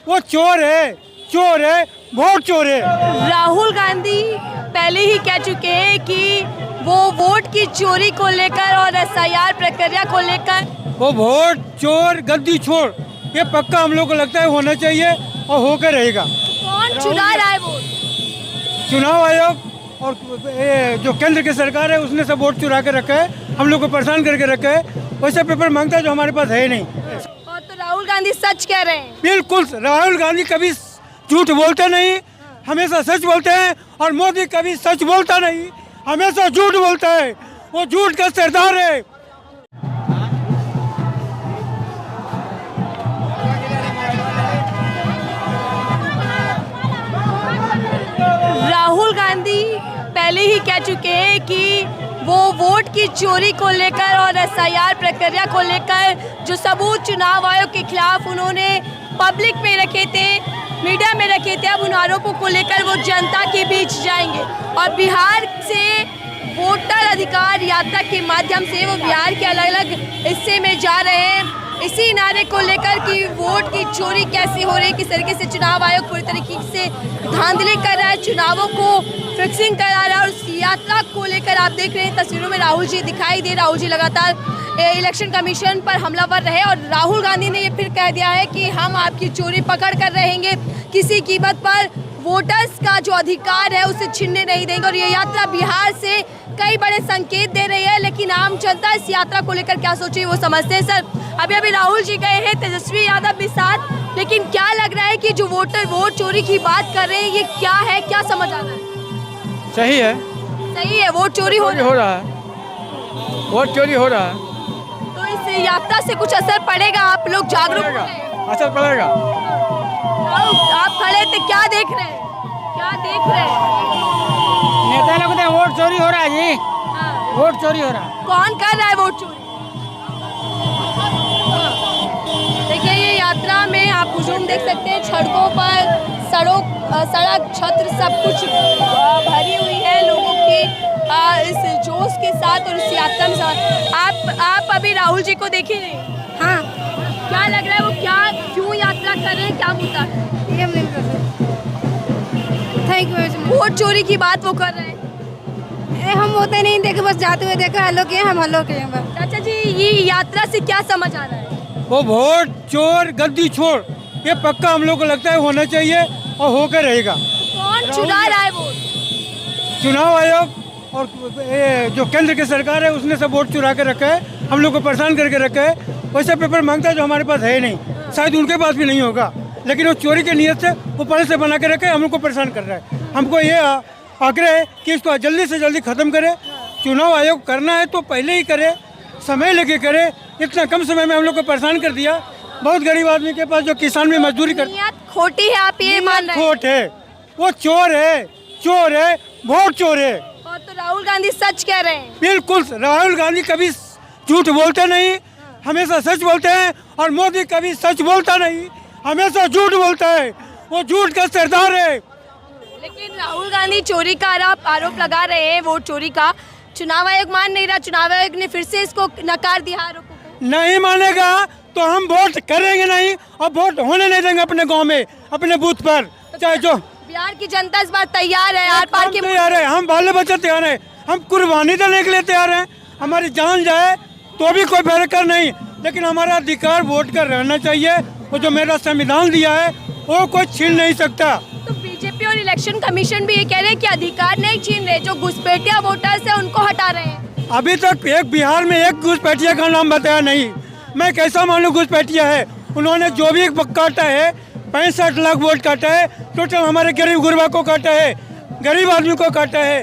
वो चोर है, वोट चोर है। राहुल गांधी पहले ही कह चुके हैं कि वो वोट की चोरी को लेकर और एसआईआर प्रक्रिया को लेकर वो वोट चोर गद्दी छोड़, ये पक्का हम लोग को लगता है होना चाहिए और होकर रहेगा। कौन चुरा रहा है वोट? चुनाव आयोग और ये जो केंद्र की सरकार है उसने सब वोट चुरा के रखा है, हम लोग को परेशान करके रखा है। वैसे पेपर मांगता है जो हमारे पास है ही नहीं। और तो राहुल गांधी सच कह रहे हैं। बिल्कुल, राहुल गांधी कभी झूठ बोलते नहीं, हमेशा सच बोलते हैं। और मोदी कभी सच बोलता नहीं, हमेशा झूठ बोलता है। वो झूठ का सरदार है। राहुल गांधी पहले ही कह चुके हैं कि वो वोट की चोरी को लेकर और एसआईआर प्रक्रिया को लेकर जो सबूत चुनाव आयोग के खिलाफ उन्होंने पब्लिक में रखे थे, मीडिया में रखे थे, अब उन आरोपों को लेकर वो जनता के बीच जाएंगे। और बिहार से वोटर अधिकार यात्रा के माध्यम से वो बिहार के अलग अलग हिस्से में जा रहे हैं, इसी नारे को लेकर कि वोट की चोरी कैसे हो रही है, किस तरीके से चुनाव आयोग पूरी तरीके से धांधली कर रहा है, चुनावों को फिक्सिंग करा रहा है। और उस यात्रा को लेकर आप देख रहे हैं तस्वीरों में राहुल जी दिखाई दे। राहुल जी लगातार इलेक्शन कमीशन पर हमलावर रहे और राहुल गांधी ने ये फिर कह दिया है कि हम आपकी चोरी पकड़ कर रहेंगे, किसी कीमत पर वोटर्स का जो अधिकार है उसे छीनने नहीं देंगे। और ये यात्रा बिहार से कई बड़े संकेत दे रही है, लेकिन आम जनता इस यात्रा को लेकर क्या सोचे वो समझते हैं। सर, अभी राहुल जी गए हैं, तेजस्वी यादव भी साथ, लेकिन क्या लग रहा है कि जो वोटर वोट चोरी की बात कर रहे हैं ये क्या है, क्या समझ आ रहा है? सही है, सही है, वोट चोरी हो रहा है, वोट चोरी हो रहा है। तो इस यात्रा से कुछ असर पड़ेगा? आप लोग जागरूक हैं? असर पड़ेगा। आप खड़े थे, क्या देख रहे हैं? क्या देख रहे हैं? नेता लोग तो वोट चोरी हो रहा है जी। हाँ। वोट चोरी हो रहा है। कौन कर रहा है वोट चोरी? देखिए, ये यात्रा में आप हुजूम देख सकते हैं, सड़कों पर सड़क छत्र सब कुछ भरी हुई है लोगों की इस जोश के साथ और इस यात्रा में साथ। आप अभी राहुल जी को देखे नहीं? हाँ, क्या लग रहा है, वो क्या क्यों यात्रा कर रहे हैं, क्या मुद्दा है? ये हम नहीं कर सकते। Thank you. वोट चोरी की बात वो कर रहे हैं। हम होते नहीं देखे, बस जाते हुए देखा, हेलो किए, हम हेलो किए बस। चाचा जी, ये यात्रा से क्या समझ आ रहा है? वो वोट चोर गद्दी छोड़, ये पक्का हम लोग को लगता है होना चाहिए और होकर रहेगा। कौन चुरा रहा है वोट? चुनाव आयोग और ये जो केंद्र की सरकार है उसने सब वोट चुरा के रखा है, हम लोग को परेशान करके रखा है। वैसे पेपर मांगता है जो हमारे पास है ही नहीं, शायद उनके पास भी नहीं होगा, लेकिन वो चोरी की नीयत से वो पहले से बना के रखे, हम लोग को परेशान कर रहा है। हमको ये आग्रह है कि इसको जल्दी से जल्दी खत्म करे। चुनाव आयोग करना है तो पहले ही करे, समय लेके करे। इतना कम समय में हम लोग को परेशान कर दिया। बहुत गरीब आदमी के पास जो किसान में मजदूरी कर, नियत खोटी है, आप ये मान रहे हैं? खोट है, वो चोर है, वोट चोर है। और तो राहुल गांधी सच कह रहे हैं। बिल्कुल, राहुल गांधी कभी झूठ बोलते नहीं, हमेशा सच बोलते हैं। और मोदी कभी सच बोलता नहीं, हमेशा झूठ बोलता है। वो झूठ का सरदार है। लेकिन राहुल गांधी चोरी का आरोप लगा रहे हैं, वोट चोरी का। चुनाव आयोग मान नहीं रहा, चुनाव आयोग ने फिर से इसको नकार दिया आरोपों को। नहीं मानेगा तो हम वोट करेंगे नहीं और वोट होने नहीं देंगे अपने गांव में, अपने बूथ पर। चाहे जो बिहार की जनता इस बार तैयार है, आर पार के तैयार है, हम बाले बच्चे तैयार हैं, हम कुर्बानी देने के लिए तैयार हैं। हमारी जान जाए तो भी कोई बेरकर नहीं, लेकिन हमारा अधिकार वोट का रहना चाहिए। वो जो मेरा संविधान दिया है वो कोई छीन नहीं सकता। तो बीजेपी और इलेक्शन कमीशन भी ये कह रहे हैं कि अधिकार नहीं छीन रहे, जो घुसपैठिया वोटर्स है उनको हटा रहे हैं। अभी तक एक बिहार में एक घुसपैठिया का नाम बताया नहीं। मैं कैसा मानूं घुसपैठिया है? उन्होंने जो भी काटा है, 65 लाख वोट काटा है, टोटल हमारे गरीब गुरबा को काटा है, गरीब आदमी को काटा है,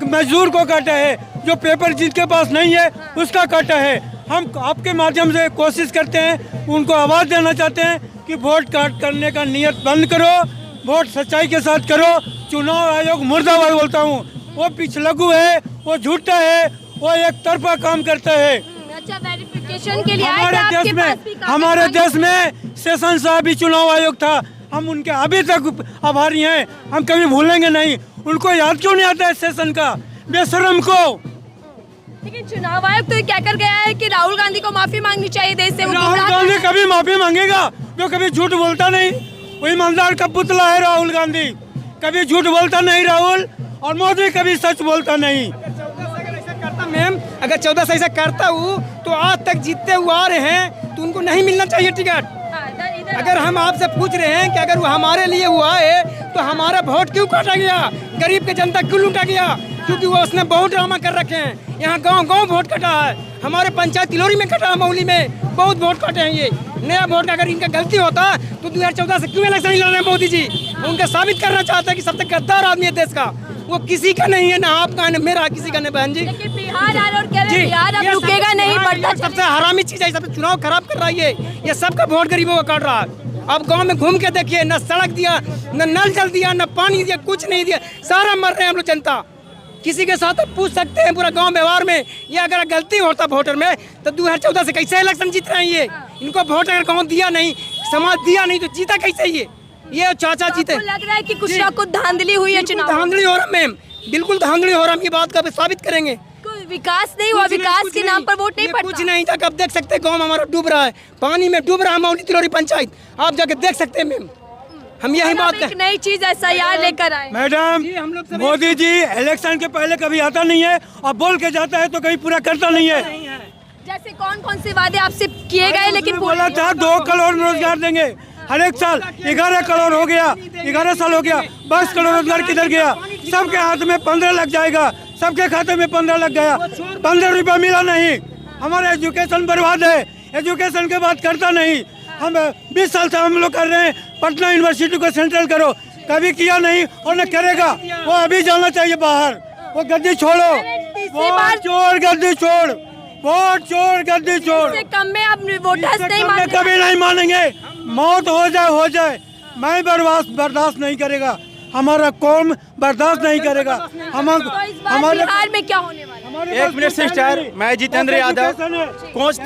मजदूर को काटा है, जो पेपर जिसके पास नहीं है उसका काटा है। हम आपके माध्यम से कोशिश करते हैं, उनको आवाज़ देना चाहते हैं कि वोट काट करने का नियत बंद करो, वोट सच्चाई के साथ करो। चुनाव आयोग मुर्दाबाद बोलता हूँ, वो पिछलग्गू है, वो झूठा है, वो एक तरफा काम करता है। अच्छा, वेरिफिकेशन के लिए हमारे देश में सेशन साहब भी चुनाव आयोग था, हम उनके अभी तक आभारी हैं, हम कभी भूलेंगे नहीं। उनको याद क्यों नहीं आता है सेशन का, बेशरम को? लेकिन चुनाव आयोग तो ये कहकर गया है कि राहुल गांधी को माफी मांगनी चाहिए देश से। राहुल गांधी कभी माफी मांगेगा जो कभी झूठ बोलता नहीं, वो ईमानदार का पुतला है राहुल गांधी। कभी झूठ बोलता नहीं राहुल, और मोदी कभी सच बोलता नहीं। मैम अगर 14 से ऐसा करता हूँ तो आज तक जीतते हुए आ रहे हैं, तो उनको नहीं मिलना चाहिए टिकट। अगर हम आपसे पूछ रहे हैं कि अगर वो हमारे लिए हुआ है तो हमारा वोट क्यों काटा गया, गरीब की जनता क्यों लूटा गया? क्योंकि वो उसने बहुत ड्रामा कर रखे हैं। यहाँ गांव गांव वोट कटा है, हमारे पंचायत तिलोरी में कटा है, मौली में बहुत वोट काटे हैं। ये नया वोट का अगर इनका गलती होता तो 2014 से क्यों इलेक्शन नहीं लड़ रहे मोदी जी? उनका साबित करना चाहते हैं कि सबसे गद्दार आदमी है देश का। वो किसी का नहीं है, ना आपका है ना मेरा, किसी का नहीं बहन जी। लेकिन बिहार आ रहा और कह रहे हैं बिहार अब रुकेगा नहीं, बढ़ता सबसे हरामी चीज है, सबसे चुनाव खराब कर रहा है ये सबका वोट गरीबों को काट रहा है। अब गांव में घूम के देखिए, न सड़क दिया, न नल जल दिया, न पानी दिया, कुछ नहीं दिया, सारा मर रहे हैं हम लोग जनता। किसी के साथ आप पूछ सकते हैं पूरा गांव व्यवहार में, ये अगर गलती होता वोटर में तो 2014 से कैसे इलेक्शन जीत रहे हैं ये? इनको वोट अगर गाँव दिया नहीं, समाज दिया नहीं, तो जीता कैसे ये चाचा जीते? लग रहा है कि कुछ ना कुछ धांधली हुई है चुनाव। धांधली हो रहा मैम, बिल्कुल धांधली हो रहा, हम ये बात का साबित करेंगे। कोई विकास नहीं हुआ, विकास के नाम पर वोट नहीं पड़ता। कुछ नहीं था, अब देख सकते हैं गाँव हमारा डूब रहा है, पानी में डूब रहा है मौली तिलोरी पंचायत, आप जाके देख सकते हैं मैम। हम यही बात एक नई चीज SIR लेकर आए। मैडम, मोदी जी इलेक्शन के पहले कभी आता नहीं है और बोल के जाता है तो कभी पूरा करता नहीं है। जैसे कौन कौन से वादे आपसे किए गए लेकिन बोला था 2 करोड़ रोजगार देंगे हर एक साल, 11 करोड़ हो गया, 11 साल हो गया, 22 करोड़ रोजगार किधर गया? सबके हाथ में 15 लग जाएगा, सबके खाते में 15 लग गया, 15 रुपया मिला नहीं। हमारा एजुकेशन बर्बाद है, एजुकेशन के बात करता नहीं। हम 20 साल से हम लोग कर रहे हैं, पटना यूनिवर्सिटी को सेंट्रल करो, कभी किया नहीं और न करेगा। वो अभी जाना चाहिए बाहर, वो गद्दी छोड़ो, वोट चोर गद्दी छोड़, वोट चोर गद्दी छोड़। कम में अब वोटर्स नहीं मानेंगे, कभी नहीं मानेंगे, मौत हो जाए, मैं बर्दाश्त नहीं करेगा, हमारा कौम बर्दाश्त नहीं करेगा। हमारे बिहार में क्या होने वाला है? 1 मिनट सिस्टर, मैं जितेंद्र यादव, कोच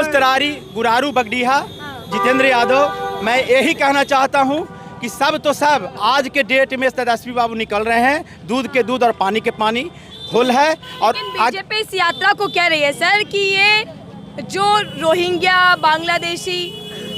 तरारी गुरारू बगडीहा, जितेंद्र यादव। मैं यही कहना चाहता हूं कि सब तो सब आज के डेट में तेजस्वी बाबू निकल रहे हैं, दूध के दूध और पानी के पानी फुल है। और बीजेपी इस यात्रा को कह रही है सर कि ये जो रोहिंग्या, बांग्लादेशी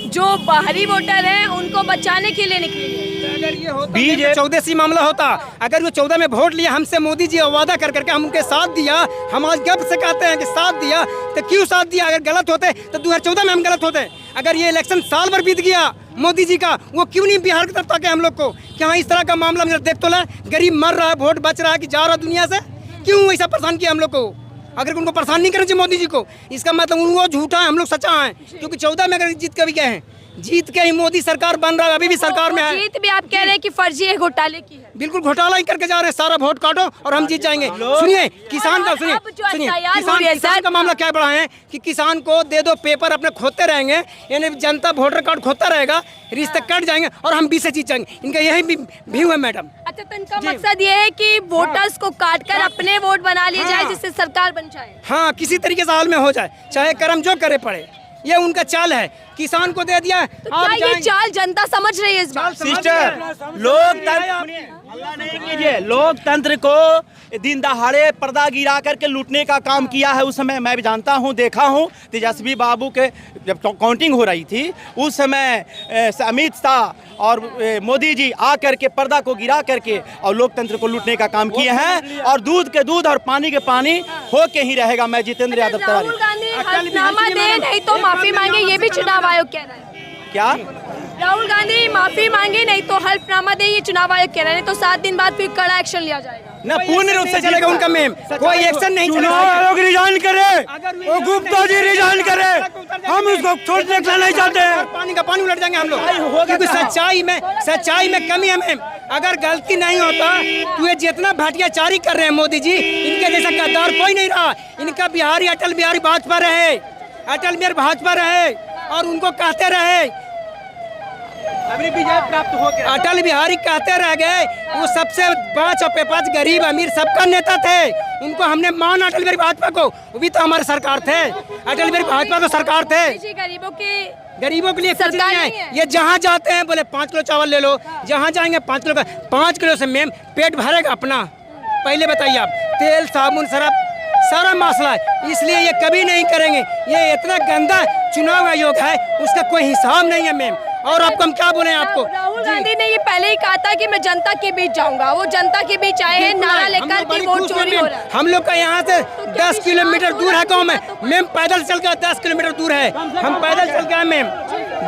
जो बाहरी वोटर हैं उनको बचाने के लिए निकली है। अगर ये होता बीजेपी 14 मामला होता, अगर वो 14 में वोट लिया हमसे मोदी जी वादा कर करके, हम उनके साथ दिया, हम आज गप से कहते हैं कि साथ दिया, तो क्यों साथ दिया? अगर गलत होते तो 2014 में हम गलत होते। अगर ये इलेक्शन साल भर बीत गया मोदी जी का, वो क्यों नहीं बिहार की तरफ ताके हम लोग को कि हाँ इस तरह का मामला देख तो ला, गरीब मर रहा है, वोट बच रहा है कि जा रहा दुनिया से, क्यों ऐसा परेशान किया हम लोग को? अगर उनको परेशान नहीं करना चाहिए मोदी जी को, इसका मतलब वो झूठा है, हम लोग सच्चा है। क्योंकि 14 में अगर जीत के भी गए हैं, जीत के ही मोदी सरकार बन रहा है, अभी भी सरकार में है। जीत भी आप कह रहे हैं कि फर्जी है, घोटाले की है। बिल्कुल घोटाला ही करके जा रहे हैं, सारा वोट काटो और हम जीत जाएंगे। सुनिए किसान का, सुनिए किसान का मामला क्या बढ़ा है कि किसान को दे दो पेपर, अपने खोते रहेंगे, यानी जनता वोटर कार्ड खोता रहेगा, रिश्ते कट जाएंगे और हम 20 से जीत जाएंगे। इनका यही व्यू है मैडम। अच्छा, तो इनका मकसद ये है कि वोटर्स को काट कर अपने वोट बना लिए जाए, जिससे सरकार बन जाए। हाँ, किसी तरीके से हाल में हो जाए, चाहे कर्म जो करे पड़े, ये उनका चाल है। किसान को दे दिया, तो क्या ये चाल जनता समझ रही है इस बात? सिस्टर, लोकतंत्र को दिन दहाड़े पर्दा गिरा करके लूटने का काम किया है। उस समय मैं भी जानता हूं, देखा हूं, तेजस्वी बाबू के जब काउंटिंग हो रही थी उस समय अमित शाह और मोदी जी आ करके पर्दा को गिरा करके और लोकतंत्र को लूटने का काम किए हैं। और दूध के दूध और पानी के पानी हो के ही रहेगा। मैं जितेंद्र यादव तरारी। राहुल गांधी हलफनामा दे नहीं तो माफी मांगे, ये भी चुनाव आयोग कह रहा है। क्या राहुल गांधी माफी मांगे नहीं तो हल्फनामा दे, ये चुनाव आयोग कह रहे हैं, तो 7 दिन बाद फिर कड़ा एक्शन लिया जाएगा। न पूर्ण रूप से चलेगा उनका मैम, कोई एक्शन नहीं चलेगा। चुनाव आयोग रिजाइन करे, वो गुप्ता जी रिजाइन करे, हम उसको छोड़ने का नहीं चाहते हैं। पानी का पानी उलट जाएंगे हम लोग, क्योंकि सच्चाई में कमी है मैम। अगर गलती नहीं होता तो ये जितना भटियाचारी कर रहे हैं मोदी जी, इनके जैसा गद्दार कोई नहीं रहा। इनका बिहारी अटल बिहारी भाजपा रहे, अटल बिहारी भाजपा रहे और उनको कहते रहे, विजय प्राप्त हो गया। अटल बिहारी कहते रह गए। वो सबसे 5 और 5 गरीब अमीर सबका नेता थे, उनको हमने माना अटल बिहारी भाजपा को, वो भी तो हमारे सरकार थे। अटल बिहारी भाजपा तो सरकार थे, गरीबों के लिए सरकार है। ये जहाँ जाते हैं बोले 5 किलो चावल ले लो, जहाँ जाएंगे 5 किलो का, 5 किलो से मैम पेट भरेगा अपना? पहले बताइए आप, तेल साबुन सरफ सारा मसला है, इसलिए ये कभी नहीं करेंगे। ये इतना गंदा चुनाव आयोग है, उसका कोई हिसाब नहीं है मैम। और आपको हम क्या बोले आपको? राहुल गांधी ने ये पहले ही कहा था कि मैं जनता के बीच जाऊंगा, वो जनता के बीच आए हैं नारा लेकर कि वोट चोरी हो रहा है। हम लोग का यहाँ से 10 किलोमीटर दूर है गाँव में, मैम पैदल चल कर 10 किलोमीटर दूर है, हम पैदल चल के मैम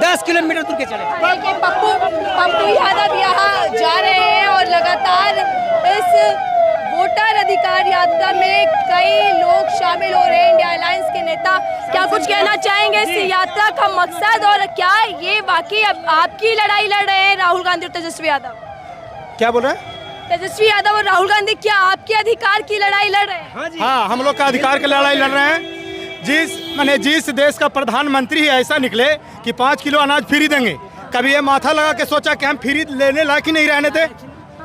10 किलोमीटर दूर के चले। देखिए पप्पू यादव यहाँ जा रहे हैं और लगातार इस वोटर अधिकार यात्रा में कई लोग शामिल हो रहे हैं। इंडिया अलायंस के नेता क्या कुछ कहना चाहेंगे इस यात्रा का मकसद, और क्या ये वाकई अब आपकी लड़ाई लड़ रहे हैं राहुल गांधी और तेजस्वी यादव? क्या बोल रहे हैं? तेजस्वी यादव और राहुल गांधी क्या आपके अधिकार की लड़ाई लड़ रहे हैं? हाँ, हम लोग का अधिकार की लड़ाई लड़ रहे हैं। जिस देश का प्रधानमंत्री ही ऐसा निकले कि 5 किलो अनाज फ्री देंगे, कभी ये माथा लगा के सोचा कि हम फ्री लेने लायक ही नहीं रहने थे,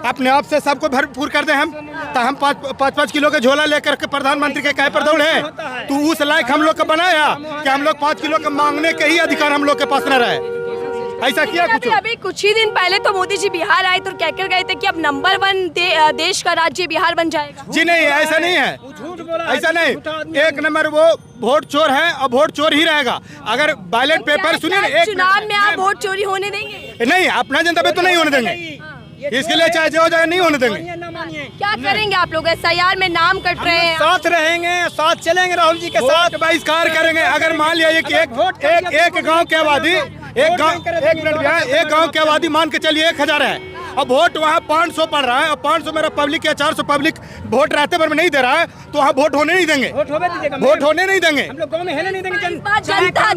अपने आप से सबको भरपूर कर दें हम, तो हम 5-5 किलो के झोला लेकर के प्रधानमंत्री के कहे पर दौड़े। तो उस लायक हम लोग को बनाया कि हम लोग 5 किलो के मांगने के ही अधिकार हम लोग के पास न रहे, ऐसा किया कुछ। अभी कुछ ही दिन पहले तो मोदी जी बिहार आए तो कहकर गए थे कि अब नंबर 1 देश का राज्य बिहार बन जाएगा। जी नहीं, ऐसा नहीं है, ऐसा नहीं। 1 नंबर वो वोट चोर है और वोट चोर ही रहेगा। अगर बैलेट पेपर सुनिए, चुनाव में आप वोट चोरी होने देंगे? नहीं, अपना जनता पे तो नहीं होने देंगे, इसके लिए चाहे जो जाए नहीं होने देंगे। क्या करेंगे आप लोग? SIR में नाम कट रहे हैं, साथ रहेंगे, साथ चलेंगे राहुल जी के साथ, बहिष्कार करेंगे। अगर मान लिया कि एक गांव की आबादी एक गांव की आबादी मान के चलिए 1000 है, अब वोट वहाँ 500 पड़ रहा है और 500 मेरा पब्लिक या 400 पब्लिक वोट रहते पर नहीं दे रहा है, तो वहाँ वोट होने नहीं देंगे, वोट होने नहीं देंगे। हम लोग गाँव में हेले नहीं देंगे।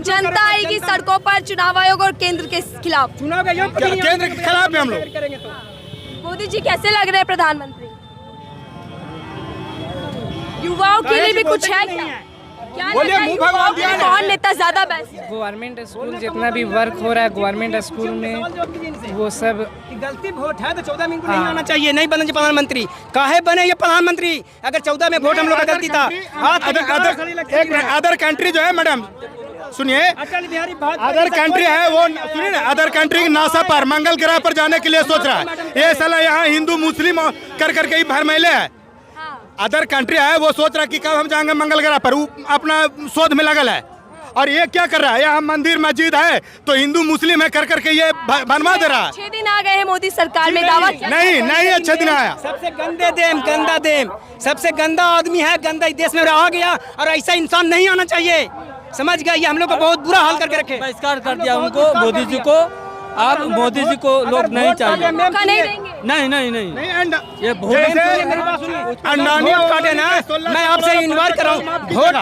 जनता आएगी सड़कों पर चुनाव आयोग और केंद्र के खिलाफ, चुनाव का केंद्र के खिलाफ है हम लोग। मोदी जी कैसे लग रहे हैं प्रधानमंत्री? युवाओं के लिए भी कुछ है क्या? बोलिए, मुंह भगवान दिया है। कौन नेता ज्यादा बेस्ट? गवर्नमेंट स्कूल जितना भी वर्क हो रहा है गवर्नमेंट स्कूल में, वो सब गलती वोट है तो 14 में इनको नहीं आना चाहिए, नहीं बने प्रधानमंत्री। काहे बने ये प्रधानमंत्री अगर 14 में वोट हम लोग का गलती था? अदर कंट्री जो है मैडम, सुनिए, अटल बिहारी अदर कंट्री है वो, सुनिए ना, अदर कंट्री नासा पर मंगल ग्रह पर जाने के लिए सोच रहा है। ये साला यहाँ हिंदू मुस्लिम कर करके ही भर मैले है। अदर कंट्री है वो सोच रहा है कि कब हम जाएंगे मंगल ग्रह पर, वो अपना शोध में लगल है। और ये क्या कर रहा है? यहाँ मंदिर मस्जिद है तो हिंदू मुस्लिम है कर करके ये बनवा दे रहा है। 6 दिन आ गए हैं मोदी सरकार में, दावा नहीं अच्छे दिन आया। सबसे गंदा देम सबसे गंदा आदमी है, गंदा देश में आ गया और ऐसा इंसान नहीं आना चाहिए, समझ गए? ये हम लोग को बहुत बुरा हाल करके रखे। बहिष्कार कर दिया उनको, मोदी जी को। आप मोदी जी को लोग नहीं चाहिए, नहीं ये अंडानी काटे ना, मैं आपसे इन्वाइट कर रहा हूँ वोट,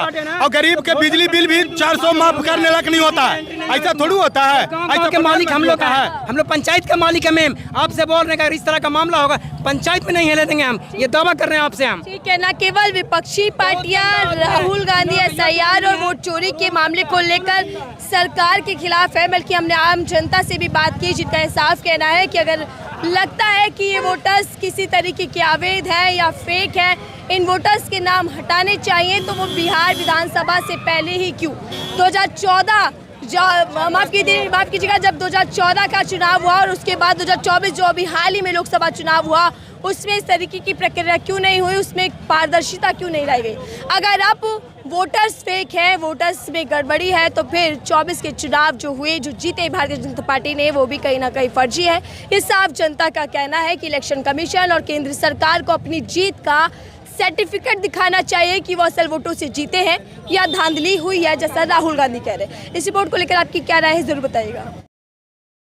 और गरीब के बिजली बिल भी 400 माफ करने लायक नहीं होता है, ऐसा थोड़ी होता है। ऐसा के मालिक हम लोग का है, हम लोग पंचायत का मालिक है मैम। आपसे बोल रहे हैं इस तरह का मामला होगा पंचायत में नहीं हिलने देंगे, हम ये दावा कर रहे हैं आपसे हम। ठीक है, न केवल विपक्षी पार्टियां राहुल गांधी SIR और वोट चोरी के मामले को लेकर सरकार के खिलाफ है, बल्कि हमने आम जनता से भी बात की जिनका ये साफ कहना है कि अगर लगता है कि ये वोटर्स किसी तरीके के अवैध है या फेक है, इन वोटर्स के नाम हटाने चाहिए, तो वो बिहार विधानसभा से पहले ही क्यों 2014 माफ कीजिएगा जब 2014 का चुनाव हुआ और उसके बाद 2024 जो अभी हाल ही में लोकसभा चुनाव हुआ, उसमें इस तरीके की प्रक्रिया क्यों नहीं हुई, उसमें पारदर्शिता क्यों नहीं लाई गई? अगर अब वोटर्स फेक है, वोटर्स में गड़बड़ी है, तो फिर 24 के चुनाव जो हुए, जो जीते भारतीय जनता पार्टी ने, वो भी कहीं ना कहीं फर्जी है। इस साफ जनता का कहना है कि इलेक्शन कमीशन और केंद्र सरकार को अपनी जीत का सर्टिफिकेट दिखाना चाहिए कि वो असल वोटों से जीते हैं या धांधली हुई है, जैसा राहुल गांधी कह रहे हैं। इस रिपोर्ट को लेकर आपकी क्या राय है, जरूर बताइएगा।